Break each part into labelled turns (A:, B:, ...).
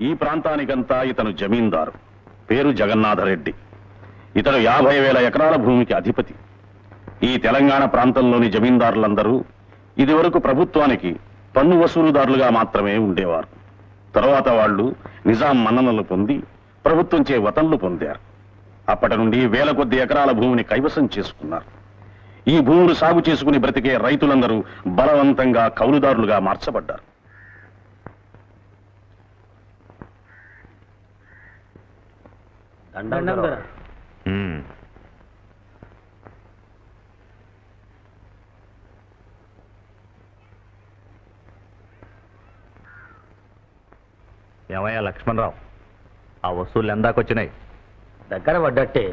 A: ఈ ప్రాంతానికంతా ఇతను జమీందారు. పేరు జగన్నాథరెడ్డి. ఇతడు 50,000 ఎకరాల భూమికి అధిపతి. ఈ తెలంగాణ ప్రాంతంలోని జమీందారులందరూ ఇదివరకు ప్రభుత్వానికి పన్ను వసూలుదారులుగా మాత్రమే ఉండేవారు. తరువాత వాళ్ళు నిజాం మన్ననలు పొంది ప్రభుత్వంచే వతన్లు పొందారు. అప్పటి నుండి వేల కొద్ది ఎకరాల భూమిని కైవసం చేసుకున్నారు. ఈ భూములు సాగు చేసుకుని బ్రతికే రైతులందరూ బలవంతంగా కౌలుదారులుగా మార్చబడ్డారు.
B: ఏమయ్యా లక్ష్మణరావు, ఆ వస్తువులు ఎందాకొచ్చినాయి?
C: దగ్గర పడ్డట్టే,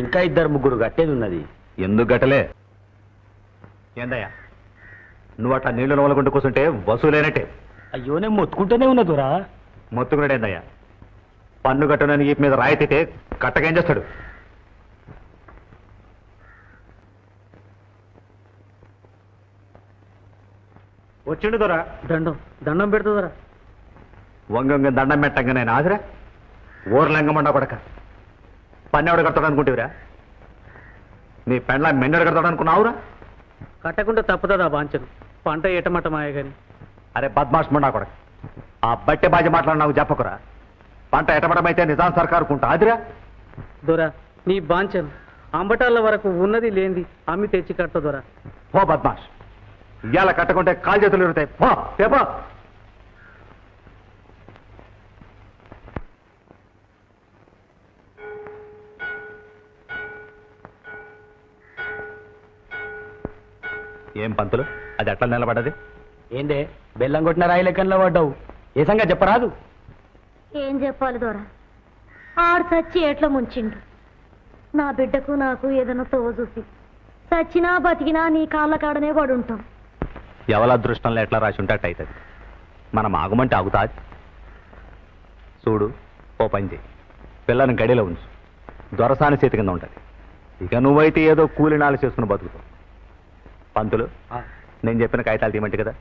C: ఇంకా 2-3 గట్టేది ఉన్నది.
B: ఎందుకు గట్టలే? ఏందయ్యా నువ్వు అట్లా నీళ్లు నవలకుంటూ కూర్చుంటే వసూలేనట్టే.
C: అయ్యో, నేను మొత్తుకుంటూనే ఉన్నదురా.
B: మొత్తుకున్నాడేందయ్యా? పన్ను కట్టనని ఈ మీద రాయితీతే కట్టకేం చేస్తాడు? వచ్చిండు దొరా.
C: దండం పెడుతుందరా.
B: వంగంగ దండం పెట్టంగా నేను ఆదిరా ఊర్లంగమండ కొడక. పన్నెవడు కడతాడు అనుకుంటేవిరా? నీ పెండ్ల మెండడు కడతాడు అనుకున్నావురా?
C: కట్టకుండా తప్పుతుందా బాంచను? పంట ఏటమటమాయ గాని.
B: అరే బద్మాష్ మొండా కొడక, ఆ బట్టె బాజీ మాట్లాడి నాకు చెప్పకురా. పంట ఎటమటమైతే నిజాం సర్కారుకుంటా ఆదిరా.
C: దొరా, నీ బాంచను అంబటాల వరకు ఉన్నది లేనిది అమ్మి తెచ్చి కట్ట దొరా.
B: పో బద్మాష్, ఇవాళ కట్టకుంటే కాలు చేతులు ఇరుతాయి. పో పేపో. ఏం పంతులు, అది ఎట్లా నిలబడ్డది?
C: ఏందే బెల్లం కొట్టిన రాయి లెక్కనలో పడ్డావు? ఏ సంగతి చెప్పరాదు?
D: ఏం చెప్పాలి దొరా? ఆడు చచ్చి ఎట్లా ముంచిండు. నా బిడ్డకు నాకు ఏదైనా తోవ చూసి చచ్చినా బతికినా నీ కాళ్ళ కాడనే పడుంటాం.
B: ఎవల అదృష్టంలో ఎట్లా రాసి ఉంటే అట్ట అవుతుంది. మనం ఆగమంటే ఆగుతా? చూడు, ఓ పని చేయి, పిల్లని గడిలో ఉంచు, దొరసాని చేతి కింద ఉంటుంది. ఇక నువ్వైతే ఏదో కూలి నాలు చేసుకుని బతుకుతావు. పంతులు, నేను చెప్పిన కాగితాలు తీయమంటే కదా.